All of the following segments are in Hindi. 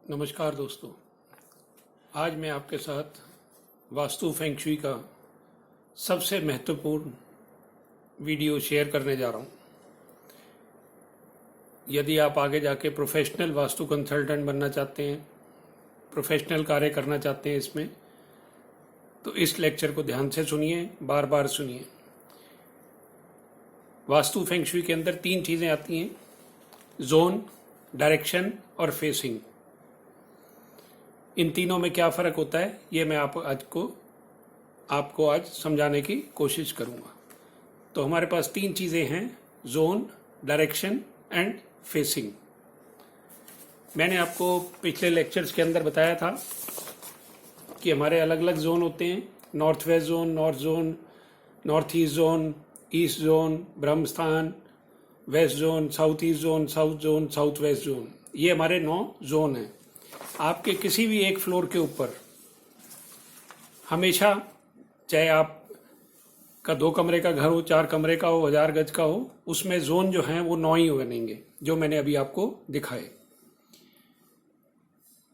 नमस्कार दोस्तों। आज मैं आपके साथ वास्तु फेंग शुई का सबसे महत्वपूर्ण वीडियो शेयर करने जा रहा हूं। यदि आप आगे जाके प्रोफेशनल वास्तु कंसल्टेंट बनना चाहते हैं, प्रोफेशनल कार्य करना चाहते हैं इसमें, तो इस लेक्चर को ध्यान से सुनिए, बार बार सुनिए। वास्तु फेंग शुई के अंदर 3 चीज़ें आती हैं: जोन, डायरेक्शन और फेसिंग। इन तीनों में क्या फ़र्क होता है, ये मैं आपको आज समझाने की कोशिश करूँगा। तो हमारे पास 3 चीज़ें हैं: जोन, डायरेक्शन एंड फेसिंग। मैंने आपको पिछले लेक्चर्स के अंदर बताया था कि हमारे अलग अलग जोन होते हैं: north west zone, north zone, north east zone, east zone, ब्रह्म स्थान, west zone, south east zone, south west zone. ये हमारे 9 जोन हैं। आपके किसी भी एक फ्लोर के ऊपर हमेशा, चाहे आप का 2 कमरे का घर हो, 4 कमरे का हो, 1000 गज का हो, उसमें जोन जो हैं वो 9 ही बनेंगे, जो मैंने अभी आपको दिखाए।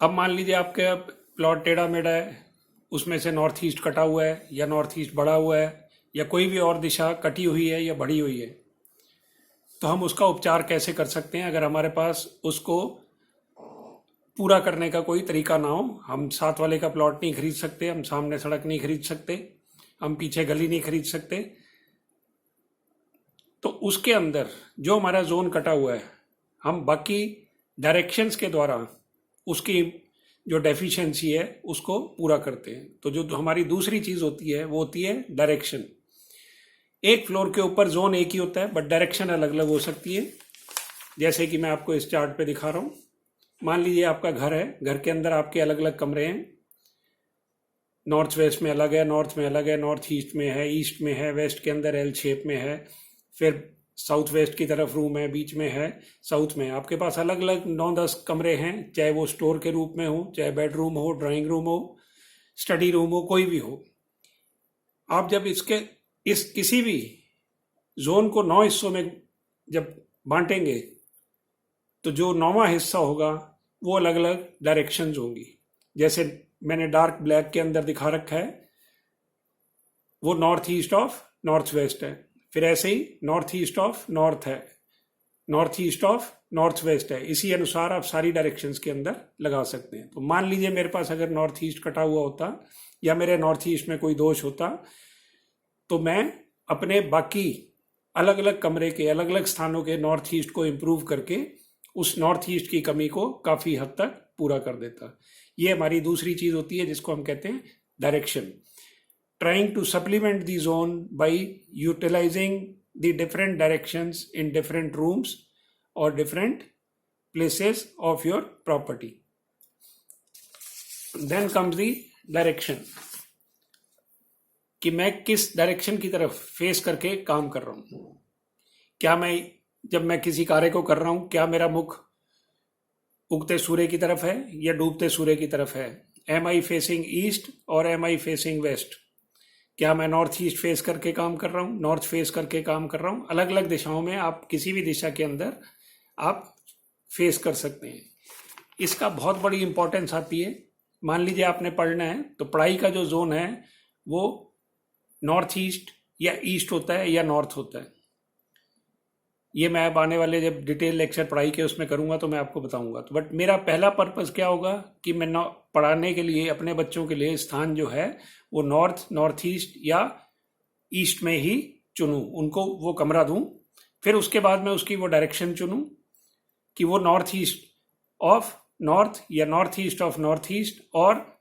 अब मान लीजिए आपके प्लॉट टेढ़ा मेढ़ा है, उसमें से नॉर्थ ईस्ट कटा हुआ है या नॉर्थ ईस्ट बढ़ा हुआ है या कोई भी और दिशा कटी हुई है या बढ़ी हुई है, तो हम उसका उपचार कैसे कर सकते हैं अगर हमारे पास उसको पूरा करने का कोई तरीका ना हो। हम साथ वाले का प्लॉट नहीं खरीद सकते, हम सामने सड़क नहीं खरीद सकते, हम पीछे गली नहीं खरीद सकते। तो उसके अंदर जो हमारा जोन कटा हुआ है, हम बाकी डायरेक्शंस के द्वारा उसकी जो डेफिशिएंसी है उसको पूरा करते हैं। तो जो हमारी दूसरी चीज़ होती है वो होती है डायरेक्शन। एक फ्लोर के ऊपर जोन एक ही होता है, बट डायरेक्शन अलग अलग हो सकती है। जैसे कि मैं आपको इस चार्ट पे दिखा रहा हूँ। मान लीजिए आपका घर है, घर के अंदर आपके अलग अलग कमरे हैं। नॉर्थ वेस्ट में अलग है, नॉर्थ में अलग है, नॉर्थ ईस्ट में है, ईस्ट में है, वेस्ट के अंदर एल शेप में है, फिर साउथ वेस्ट की तरफ रूम है, बीच में है, साउथ में। आपके पास अलग अलग 9-10 कमरे हैं, चाहे वो स्टोर के रूप में हो, चाहे बेडरूम हो, ड्राइंग रूम हो, स्टडी रूम हो, कोई भी हो। आप जब इस किसी भी जोन को 9 हिस्सों में जब बांटेंगे, तो जो 9वां हिस्सा होगा वो अलग अलग डायरेक्शंस होंगी। जैसे मैंने डार्क ब्लैक के अंदर दिखा रखा है, वो north east of north west है। फिर ऐसे ही नॉर्थ ईस्ट ऑफ नॉर्थ है, north east of north west है। इसी अनुसार आप सारी डायरेक्शंस के अंदर लगा सकते हैं। तो मान लीजिए मेरे पास अगर नॉर्थ ईस्ट कटा हुआ होता या मेरे नॉर्थ ईस्ट में कोई दोष होता, तो मैं अपने बाकी अलग अलग कमरे के अलग अलग स्थानों के नॉर्थ ईस्ट को इम्प्रूव करके उस नॉर्थ ईस्ट की कमी को काफ़ी हद तक पूरा कर देता। ये हमारी दूसरी चीज़ होती है जिसको हम कहते हैं direction. Trying to supplement the zone by utilising the different directions in different rooms और different places of your property. Then comes the direction, कि मैं किस डायरेक्शन की तरफ फेस करके काम कर रहा हूँ। क्या जब मैं किसी कार्य को कर रहा हूं, क्या मेरा मुख उगते सूर्य की तरफ है या डूबते सूर्य की तरफ है? एम आई फेसिंग ईस्ट और एम आई फेसिंग वेस्ट? क्या मैं नॉर्थ ईस्ट फेस करके काम कर रहा हूं, नॉर्थ फेस करके काम कर रहा हूं? अलग अलग दिशाओं में आप किसी भी दिशा के अंदर आप फेस कर सकते हैं। इसका बहुत बड़ी इंपॉर्टेंस आती है। मान लीजिए आपने पढ़ना है, तो पढ़ाई का जो जोन है वो नॉर्थ ईस्ट या ईस्ट होता है या नॉर्थ होता है। ये मैं अब आने वाले जब डिटेल लेक्चर पढ़ाई के उसमें करूंगा तो मैं आपको बताऊंगा। तो बट मेरा पहला पर्पस क्या होगा कि मैं पढ़ाने के लिए अपने बच्चों के लिए स्थान जो है वो नॉर्थ ईस्ट या ईस्ट में ही चुनूं, उनको वो कमरा दूं। फिर उसके बाद मैं उसकी वो डायरेक्शन चुनूं कि वो नॉर्थ ईस्ट ऑफ नॉर्थ या north east of north east और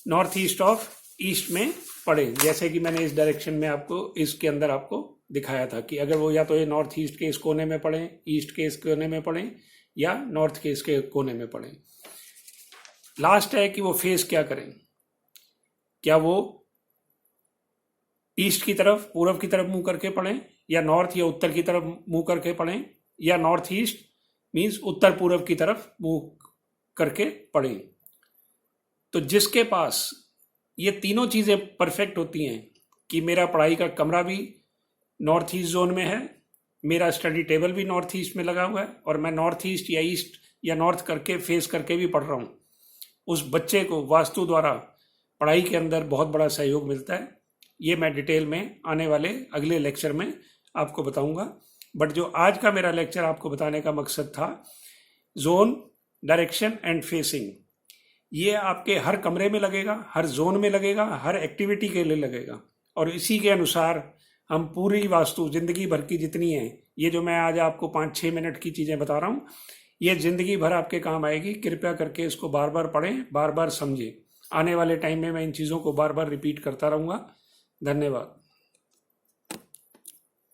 नॉर्थ ईस्ट ऑफ ईस्ट में पढ़े। जैसे कि मैंने इस डायरेक्शन में आपको इसके अंदर आपको दिखाया था कि अगर वो या तो ये नॉर्थ ईस्ट के इस कोने में पढ़ें, ईस्ट के इस कोने में पढ़ें या नॉर्थ के इसके कोने में पढ़ें। लास्ट है कि वो फेस क्या करें। क्या वो ईस्ट की तरफ, पूर्व की तरफ मुंह करके पढ़ें, या नॉर्थ या उत्तर की तरफ मुंह करके पढ़ें, या नॉर्थ ईस्ट मीन्स उत्तर पूर्व की तरफ मुंह करके पढ़ें। तो जिसके पास ये तीनों चीजें परफेक्ट होती हैं कि मेरा पढ़ाई का कमरा भी नॉर्थ ईस्ट जोन में है, मेरा स्टडी टेबल भी नॉर्थ ईस्ट में लगा हुआ है और मैं नॉर्थ ईस्ट या ईस्ट या नॉर्थ करके फेस करके भी पढ़ रहा हूँ, उस बच्चे को वास्तु द्वारा पढ़ाई के अंदर बहुत बड़ा सहयोग मिलता है। ये मैं डिटेल में आने वाले अगले लेक्चर में आपको बताऊंगा। बट जो आज का मेरा लेक्चर आपको बताने का मकसद था, जोन, डायरेक्शन एंड फेसिंग, ये आपके हर कमरे में लगेगा, हर जोन में लगेगा, हर एक्टिविटी के लिए लगेगा, और इसी के अनुसार हम पूरी वास्तु जिंदगी भर की जितनी है, ये जो मैं आज आपको 5-6 मिनट की चीज़ें बता रहा हूँ, ये जिंदगी भर आपके काम आएगी। कृपया करके इसको बार बार पढ़ें, बार बार समझें। आने वाले टाइम में मैं इन चीज़ों को बार बार रिपीट करता रहूँगा। धन्यवाद।